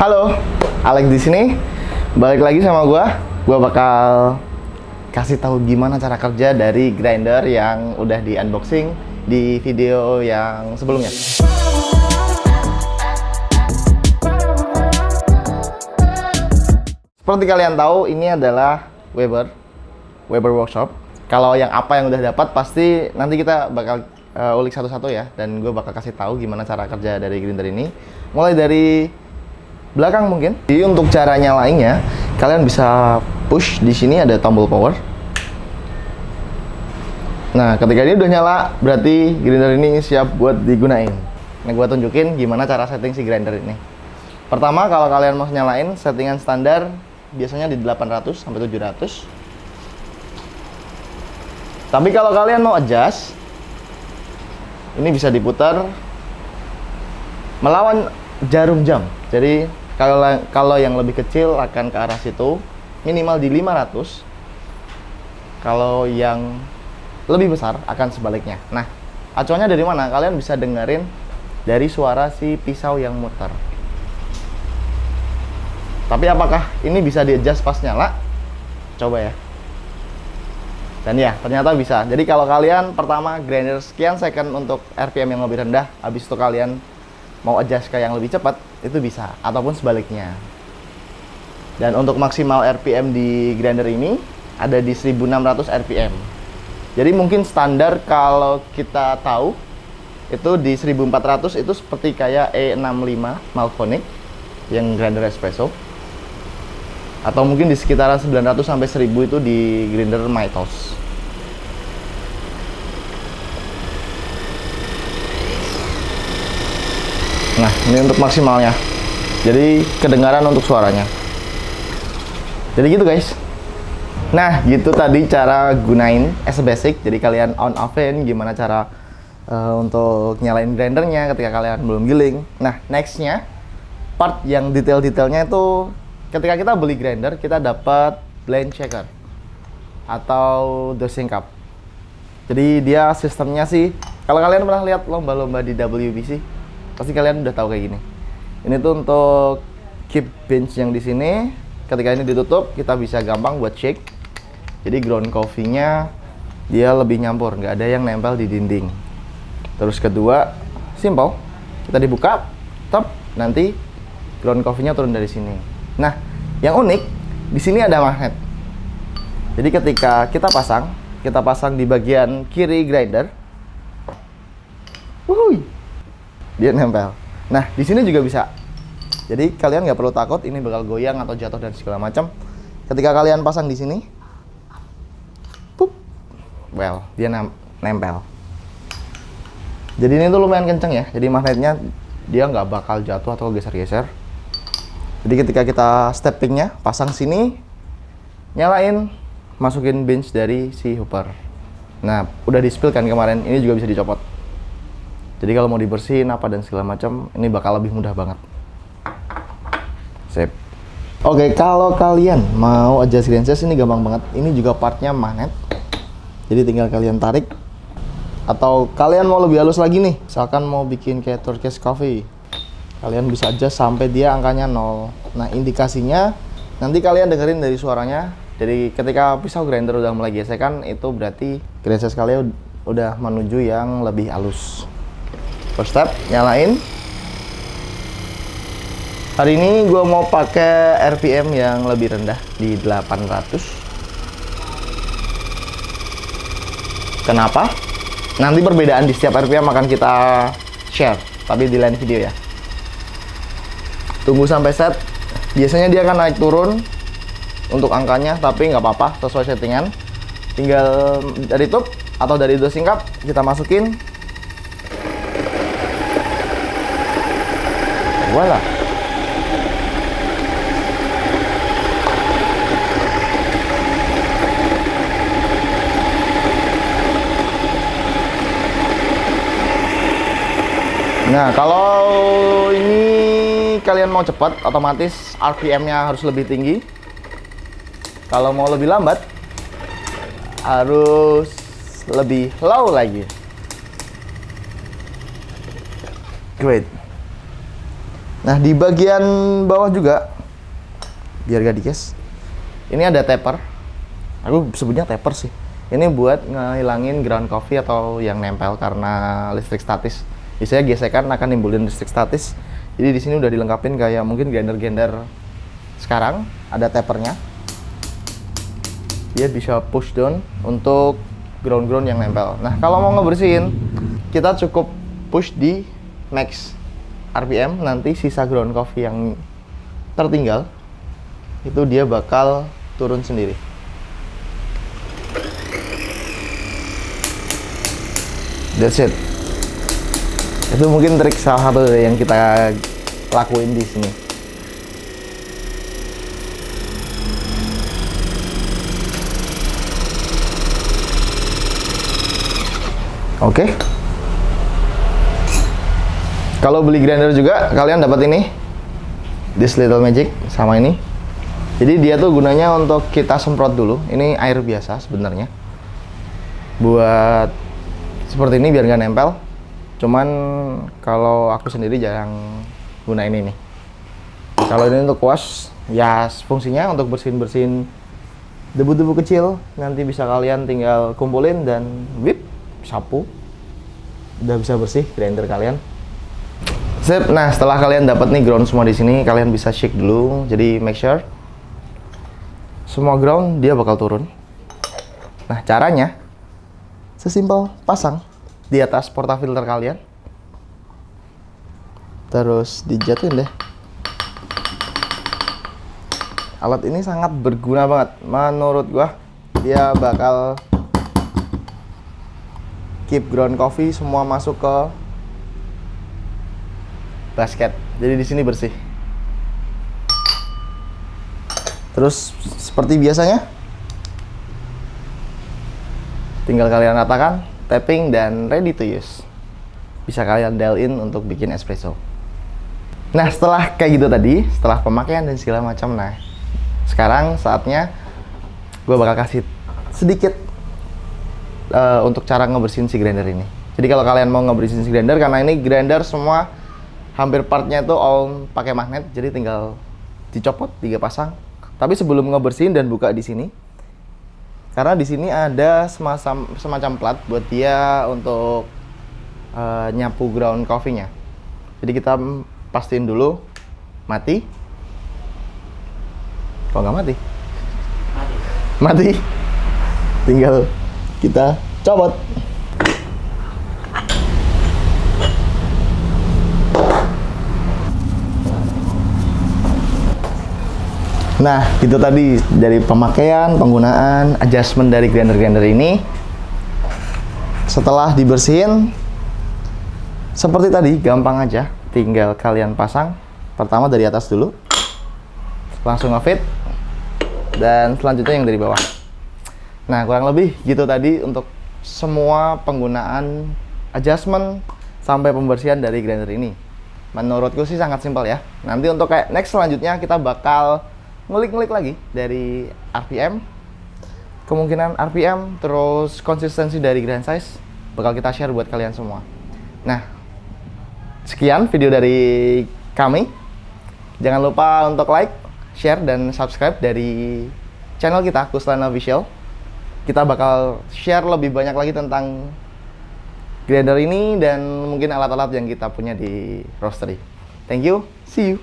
Halo, Alex di sini. Balik lagi sama gua. Gua bakal kasih tahu gimana cara kerja dari grinder yang udah di unboxing di video yang sebelumnya. Seperti kalian tahu, ini adalah Weber Workshop. Kalau yang apa yang udah dapat pasti nanti kita bakal ulik satu-satu ya, dan gue bakal kasih tahu gimana cara kerja dari grinder ini. Mulai dari belakang mungkin. Jadi untuk cara nyalainnya, kalian bisa push di sini ada tombol power. Nah, ketika ini udah nyala, berarti grinder ini siap buat digunain. Nah, gue tunjukin gimana cara setting si grinder ini. Pertama, kalau kalian mau nyalain, settingan standar biasanya di 800 sampai 700. Tapi kalau kalian mau adjust, ini bisa diputar melawan jarum jam. Jadi kalau yang lebih kecil akan ke arah situ, minimal di 500. Kalau yang lebih besar akan sebaliknya. Nah, acuannya dari mana? Kalian bisa dengerin dari suara si pisau yang muter. Tapi apakah ini bisa di-adjust pas nyala? Coba ya. Dan ya, ternyata bisa. Jadi kalau kalian pertama grinder sekian second untuk RPM yang lebih rendah, habis itu kalian mau adjust ke yang lebih cepat, itu bisa, ataupun sebaliknya. Dan untuk maksimal RPM di grinder ini ada di 1600 RPM. Jadi mungkin standar kalau kita tahu itu di 1400 itu seperti kayak E65 Malphonic yang grinder espresso. Atau mungkin di sekitaran 900 sampai 1000 itu di grinder Mytos. Nah, ini untuk maksimalnya. Jadi kedengaran untuk suaranya. Jadi gitu guys. Nah, gitu tadi cara gunain as a basic. Jadi kalian on off-in gimana cara untuk nyalain grindernya ketika kalian belum giling. Nah, nextnya part yang detail-detailnya itu ketika kita beli grinder, kita dapat blend checker atau dosing cup. Jadi dia sistemnya sih, kalau kalian pernah lihat lomba-lomba di WBC, pasti kalian udah tahu kayak gini. Ini tuh untuk keep bench yang di sini. Ketika ini ditutup, kita bisa gampang buat shake. Jadi ground coffee-nya dia lebih nyampur, nggak ada yang nempel di dinding. Terus kedua, simple. Kita dibuka, top, nanti ground coffee-nya turun dari sini. Nah, yang unik di sini ada magnet. Jadi ketika kita pasang di bagian kiri grinder. Wuhui. Dia nempel. Nah, di sini juga bisa. Jadi kalian nggak perlu takut ini bakal goyang atau jatuh dan segala macam. Ketika kalian pasang di sini, pup, well, dia nempel. Jadi ini tuh lumayan kenceng ya. Jadi magnetnya dia nggak bakal jatuh atau geser-geser. Jadi ketika kita steppingnya, pasang sini, nyalain, masukin bench dari si hooper. Nah, udah di-spill kan kemarin, ini juga bisa dicopot. Jadi kalau mau dibersihin apa dan segala macam, ini bakal lebih mudah banget. Sip. Oke, kalau kalian mau adjust gauge ini gampang banget. Ini juga partnya magnet. Jadi tinggal kalian tarik. Atau kalian mau lebih halus lagi nih, misalkan mau bikin kayak turquoise coffee, kalian bisa adjust sampai dia angkanya 0. Nah, indikasinya nanti kalian dengerin dari suaranya. Jadi ketika pisau grinder udah mulai gesekan, itu berarti gauge kalian udah menuju yang lebih halus. First step, nyalain. Hari ini gue mau pakai RPM yang lebih rendah di 800. Kenapa? Nanti perbedaan di setiap RPM akan kita share, tapi di lain video ya. Tunggu sampai set. Biasanya dia akan naik turun untuk angkanya, tapi nggak apa-apa, sesuai settingan. Tinggal dari tube atau dari dosing cup kita masukin. Voila. Nah, kalau ini kalian mau cepat, otomatis RPM-nya harus lebih tinggi. Kalau mau lebih lambat, harus lebih low lagi. Great. Nah, di bagian bawah juga, biar gak dikes, ini ada taper. Aku sebutnya taper sih. Ini buat ngehilangin ground coffee atau yang nempel karena listrik statis. Biasanya gesekan akan nimbulin listrik statis. Jadi di sini udah dilengkapin kayak mungkin grinder-grinder sekarang, ada tapernya. Dia bisa push down untuk ground-ground yang nempel. Nah, kalau mau ngebersihin, kita cukup push di max RPM, nanti sisa ground coffee yang tertinggal itu dia bakal turun sendiri. That's it. Itu mungkin trik salah satu yang kita lakuin di sini. Oke. Kalau beli grinder juga kalian dapat ini, this little magic sama ini. Jadi dia tuh gunanya untuk kita semprot dulu. Ini air biasa sebenarnya. Buat seperti ini biar nggak nempel. Cuman kalau aku sendiri jarang gunain ini. Kalau ini untuk wash, ya fungsinya untuk bersihin debu-debu kecil. Nanti bisa kalian tinggal kumpulin dan whip, sapu. Udah bisa bersih grinder kalian. Sip. Nah, setelah kalian dapat nih ground semua di sini, kalian bisa shake dulu. Jadi make sure semua ground dia bakal turun. Nah, caranya sesimpel pasang di atas portafilter kalian. Terus dijatuhin deh. Alat ini sangat berguna banget. Menurut gua, dia bakal keep ground coffee semua masuk ke basket. Jadi di sini bersih. Terus seperti biasanya, tinggal kalian ratakan, tapping dan ready to use. Bisa kalian dial in untuk bikin espresso. Nah, setelah kayak gitu tadi, setelah pemakaian dan segala macam, nah sekarang saatnya gue bakal kasih sedikit untuk cara ngebersihin si grinder ini. Jadi kalau kalian mau ngebersihin si grinder, karena ini grinder semua hampir partnya itu all pakai magnet, jadi tinggal dicopot 3 pasang. Tapi sebelum ngebersihin dan buka di sini, karena di sini ada semacam plat buat dia untuk nyapu ground coffee-nya. Jadi kita pastiin dulu mati. Kok nggak mati? Mati. Tinggal kita copot. Nah, itu tadi dari pemakaian, penggunaan, adjustment dari grinder-grinder ini. Setelah dibersihin, seperti tadi, gampang aja. Tinggal kalian pasang. Pertama dari atas dulu. Langsung nge-fit. Dan selanjutnya yang dari bawah. Nah, kurang lebih gitu tadi untuk semua penggunaan adjustment sampai pembersihan dari grinder ini. Menurutku sih sangat simpel ya. Nanti untuk kayak next selanjutnya kita bakal ngulik-ngulik lagi dari RPM, kemungkinan RPM, terus konsistensi dari grind size bakal kita share buat kalian semua. Nah, sekian video dari kami. Jangan lupa untuk like, share, dan subscribe dari channel kita, Kuslan Official. Kita bakal share lebih banyak lagi tentang grinder ini dan mungkin alat-alat yang kita punya di roastery. Thank you, see you.